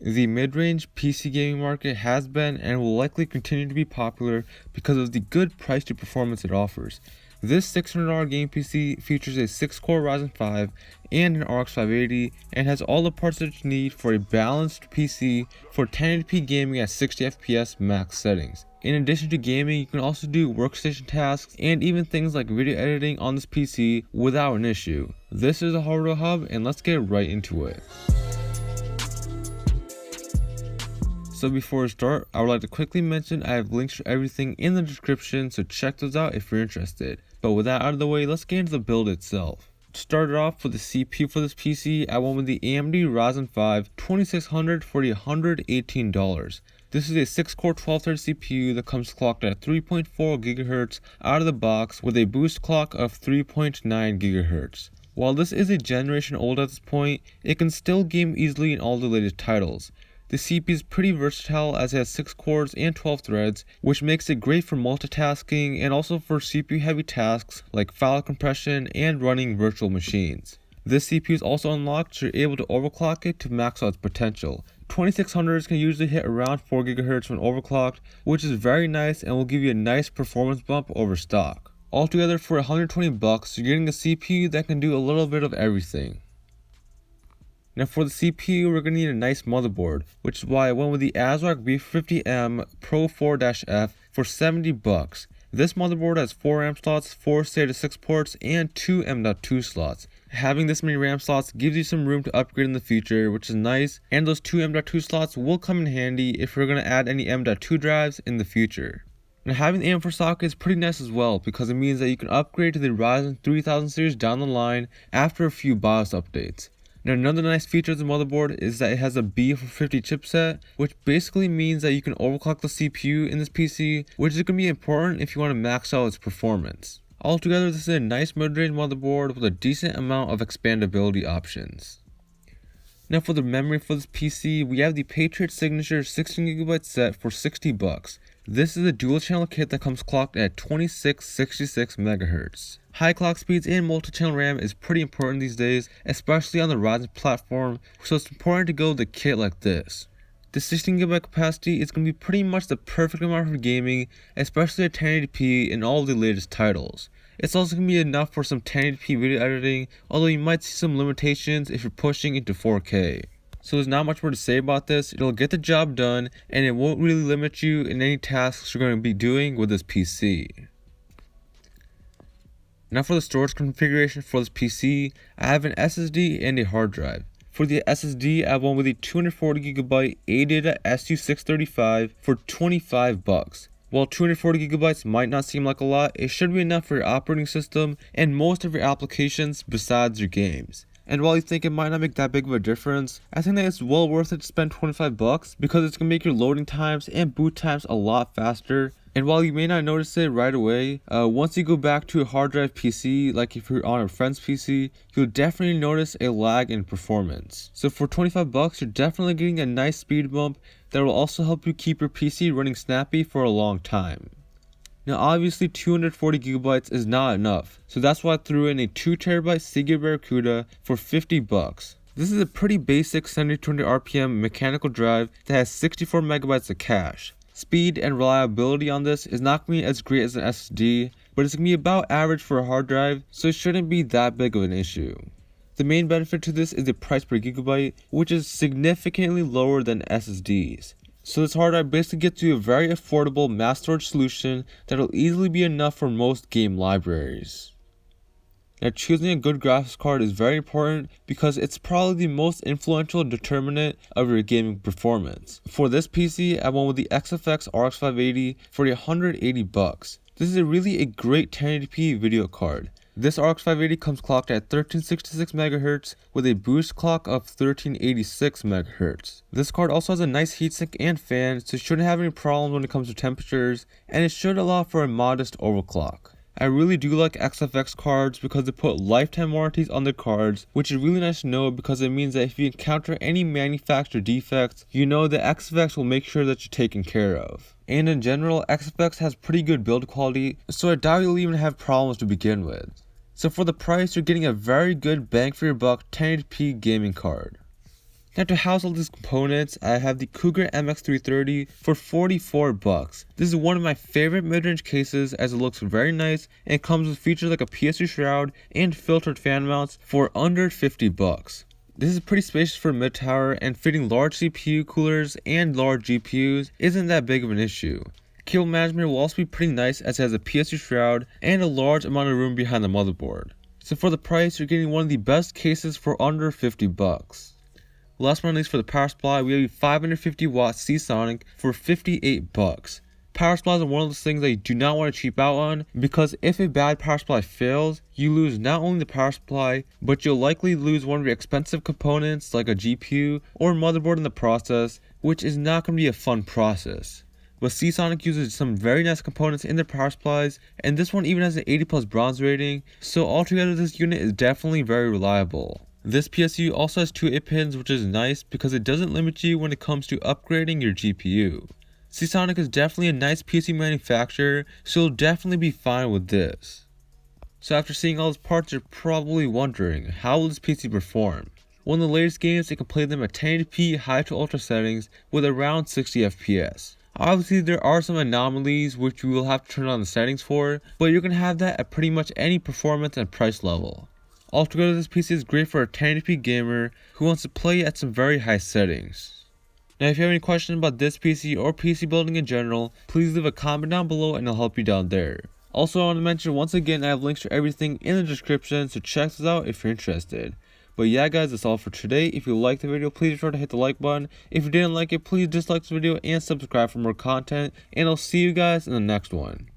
The mid-range PC gaming market has been and will likely continue to be popular because of the good price to performance it offers. This $600 game PC features a 6-core Ryzen 5 and an RX 580 and has all the parts that you need for a balanced PC for 1080p gaming at 60fps max settings. In addition to gaming, you can also do workstation tasks and even things like video editing on this PC without an issue. This is a HardwareHub, and let's get right into it. So before we start, I would like to quickly mention I have links for everything in the description, so check those out if you're interested. But with that out of the way, let's get into the build itself. To start it off with the CPU for this PC, I went with the AMD Ryzen 5 2600 for $118. This is a 6-core 12-thread CPU that comes clocked at 3.4 GHz out of the box with a boost clock of 3.9 GHz. While this is a generation old at this point, it can still game easily in all the latest titles. The CPU is pretty versatile as it has 6 cores and 12 threads, which makes it great for multitasking and also for CPU heavy tasks like file compression and running virtual machines. This CPU is also unlocked so you're able to overclock it to max out its potential. 2600s can usually hit around 4 GHz when overclocked, which is very nice and will give you a nice performance bump over stock. Altogether for $120, you're getting a CPU that can do a little bit of everything. Now for the CPU, we're going to need a nice motherboard, which is why I went with the ASRock B50M Pro 4-F for $70. This motherboard has 4 RAM slots, 4 SATA 6 ports, and 2 M.2 slots. Having this many RAM slots gives you some room to upgrade in the future, which is nice, and those 2 M.2 slots will come in handy if we're going to add any M.2 drives in the future. Now having the AM4 socket is pretty nice as well, because it means that you can upgrade to the Ryzen 3000 series down the line after a few BIOS updates. Now another nice feature of the motherboard is that it has a B450 chipset, which basically means that you can overclock the CPU in this PC, which is going to be important if you want to max out its performance. Altogether, this is a nice mid-range motherboard with a decent amount of expandability options. Now for the memory for this PC, we have the Patriot Signature 16GB set for $60. This is a dual channel kit that comes clocked at 2666 MHz. High clock speeds and multi-channel RAM is pretty important these days, especially on the Ryzen platform, so it's important to go with a kit like this. The 16GB capacity is going to be pretty much the perfect amount for gaming, especially at 1080p in all of the latest titles. It's also going to be enough for some 1080p video editing, although you might see some limitations if you're pushing into 4K. So there's not much more to say about this. It'll get the job done, and it won't really limit you in any tasks you're going to be doing with this PC. Now for the storage configuration for this PC, I have an SSD and a hard drive. For the SSD, I have one with a 240GB ADATA SU635 for $25. While 240GB might not seem like a lot, it should be enough for your operating system and most of your applications besides your games. And while you think it might not make that big of a difference, I think that it's well worth it to spend $25 because it's going to make your loading times and boot times a lot faster. And while you may not notice it right away, once you go back to a hard drive PC, like if you're on a friend's PC, you'll definitely notice a lag in performance. So for $25, you're definitely getting a nice speed bump that will also help you keep your PC running snappy for a long time. Now obviously 240GB is not enough, so that's why I threw in a 2TB Seagate Barracuda for $50. This is a pretty basic 7200 RPM mechanical drive that has 64 MB of cache. Speed and reliability on this is not going to be as great as an SSD, but it's going to be about average for a hard drive, so it shouldn't be that big of an issue. The main benefit to this is the price per gigabyte, which is significantly lower than SSDs. So this hard drive basically gets you a very affordable mass storage solution that will easily be enough for most game libraries. Now choosing a good graphics card is very important because it's probably the most influential determinant of your gaming performance. For this PC, I went with the XFX RX 580 for $180. This is really a great 1080p video card. This RX 580 comes clocked at 1366 MHz with a boost clock of 1386 MHz. This card also has a nice heatsink and fan, so it shouldn't have any problems when it comes to temperatures, and it should allow for a modest overclock. I really do like XFX cards because they put lifetime warranties on their cards, which is really nice to know because it means that if you encounter any manufacturer defects, you know that XFX will make sure that you're taken care of. And in general, XFX has pretty good build quality, so I doubt you'll even have problems to begin with. So for the price, you're getting a very good bang for your buck 1080p gaming card. Now to house all these components, I have the Cougar MX330 for $44. This is one of my favorite mid-range cases as it looks very nice and comes with features like a PS2 shroud and filtered fan mounts for under $50. This is pretty spacious for a mid-tower, and fitting large CPU coolers and large GPUs isn't that big of an issue. Cable management will also be pretty nice as it has a PS2 shroud and a large amount of room behind the motherboard. So for the price, you're getting one of the best cases for under $50. Last but not least, for the power supply, we have a 550 watt SeaSonic for $58. Power supplies are one of those things that you do not want to cheap out on, because if a bad power supply fails, you lose not only the power supply, but you'll likely lose one of your expensive components like a GPU or motherboard in the process, which is not going to be a fun process. But SeaSonic uses some very nice components in their power supplies, and this one even has an 80+ bronze rating, so altogether this unit is definitely very reliable. This PSU also has 2 8 pins, which is nice because it doesn't limit you when it comes to upgrading your GPU. SeaSonic is definitely a nice PC manufacturer, so you'll definitely be fine with this. So after seeing all these parts, you're probably wondering, how will this PC perform? Well, in the latest games, it can play them at 1080p high to ultra settings with around 60 FPS. Obviously, there are some anomalies which you will have to turn on the settings for, but you're going to have that at pretty much any performance and price level. Altogether, this PC is great for a 1080p gamer who wants to play at some very high settings. Now, if you have any questions about this PC or PC building in general, please leave a comment down below and I'll help you down there. Also, I want to mention once again, I have links to everything in the description, so check this out if you're interested. But yeah guys, that's all for today. If you liked the video, please be sure to hit the like button. If you didn't like it, please dislike this video and subscribe for more content. And I'll see you guys in the next one.